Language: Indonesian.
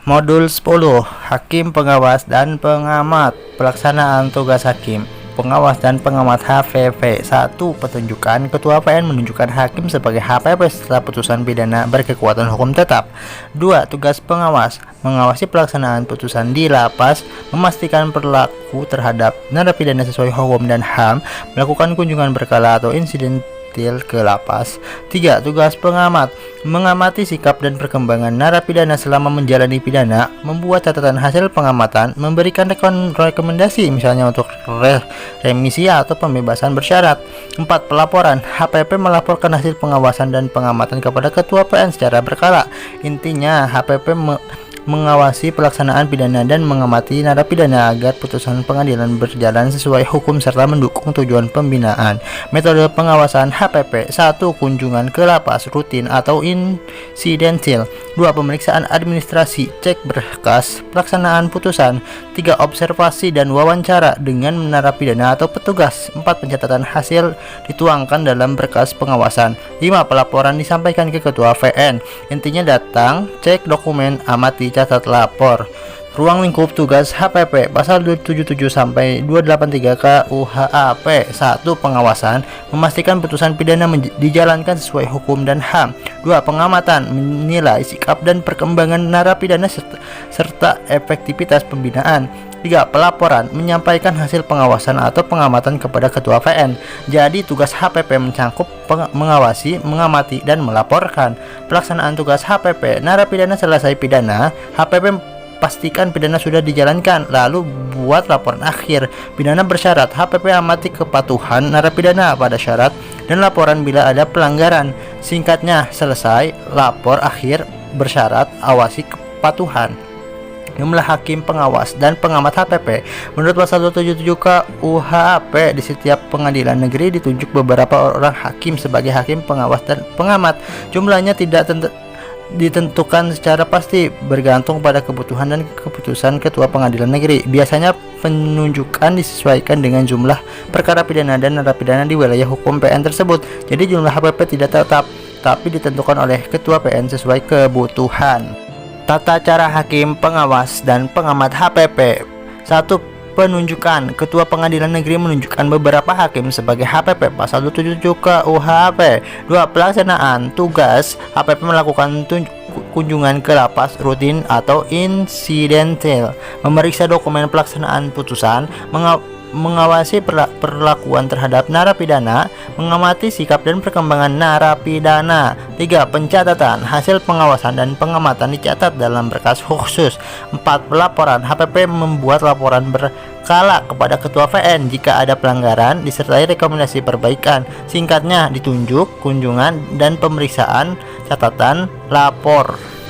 Modul 10. Hakim, pengawas, dan pengamat. Pelaksanaan tugas hakim, pengawas, dan pengamat HPP. 1. Petunjukan. Ketua PN menunjukkan hakim sebagai HPP setelah putusan pidana berkekuatan hukum tetap. 2. Tugas pengawas, mengawasi pelaksanaan putusan di lapas, memastikan perilaku terhadap narapidana sesuai hukum dan HAM, melakukan kunjungan berkala atau insidentil ke lapas. 3. Tugas pengamat, mengamati sikap dan perkembangan narapidana selama menjalani pidana, membuat catatan hasil pengamatan, memberikan rekomendasi misalnya untuk remisi atau pembebasan bersyarat. 4. Pelaporan, HPP melaporkan hasil pengawasan dan pengamatan kepada Ketua PN secara berkala. Intinya HPP mengawasi pelaksanaan pidana dan mengamati narapidana agar putusan pengadilan berjalan sesuai hukum serta mendukung tujuan pembinaan. Metode pengawasan HPP: 1. Kunjungan ke lapas rutin atau insidentil. 2. Pemeriksaan administrasi, cek berkas pelaksanaan putusan. 3. Observasi dan wawancara dengan narapidana atau petugas. 4. Pencatatan hasil dituangkan dalam berkas pengawasan. 5. Pelaporan disampaikan ke Ketua PN. Intinya datang, cek dokumen, amati, catat, lapor. Ruang lingkup tugas HPP pasal 277 sampai 283 KUHP. 1. Pengawasan, memastikan putusan pidana dijalankan sesuai hukum dan HAM. 2. Pengamatan, menilai sikap dan perkembangan narapidana serta efektivitas pembinaan. 3. Pelaporan, menyampaikan hasil pengawasan atau pengamatan kepada Ketua PN. Jadi tugas HPP mencakup mengawasi, mengamati, dan melaporkan. Pelaksanaan tugas HPP: narapidana selesai pidana, HPP pastikan pidana sudah dijalankan, lalu buat laporan akhir. Pidana bersyarat, HPP amati kepatuhan narapidana pada syarat dan laporan bila ada pelanggaran. Singkatnya, selesai, lapor akhir, bersyarat, awasi kepatuhan. Jumlah hakim, pengawas, dan pengamat HPP. Menurut pasal 277 KUHP, di setiap pengadilan negeri ditunjuk beberapa orang hakim sebagai hakim, pengawas, dan pengamat. Jumlahnya tidak ditentukan secara pasti, bergantung pada kebutuhan dan keputusan ketua pengadilan negeri. Biasanya penunjukan disesuaikan dengan jumlah perkara pidana dan narapidana di wilayah hukum PN tersebut. Jadi jumlah HPP tidak tetap, tapi ditentukan oleh ketua PN sesuai kebutuhan. Tata cara hakim, pengawas, dan pengamat HPP. 1. Penunjukan. Ketua pengadilan negeri menunjukkan beberapa hakim sebagai HPP pasal 277 KUHP. 2. Pelaksanaan tugas, HPP melakukan kunjungan ke lapas rutin atau insidentil, memeriksa dokumen pelaksanaan putusan, mengawasi perlakuan terhadap narapidana, mengamati sikap dan perkembangan narapidana. 3. Pencatatan, hasil pengawasan dan pengamatan dicatat dalam berkas khusus. 4. Pelaporan, HPP membuat laporan berkala kepada Ketua PN jika ada pelanggaran, disertai rekomendasi perbaikan. Singkatnya, ditunjuk, kunjungan, dan pemeriksaan, catatan, lapor.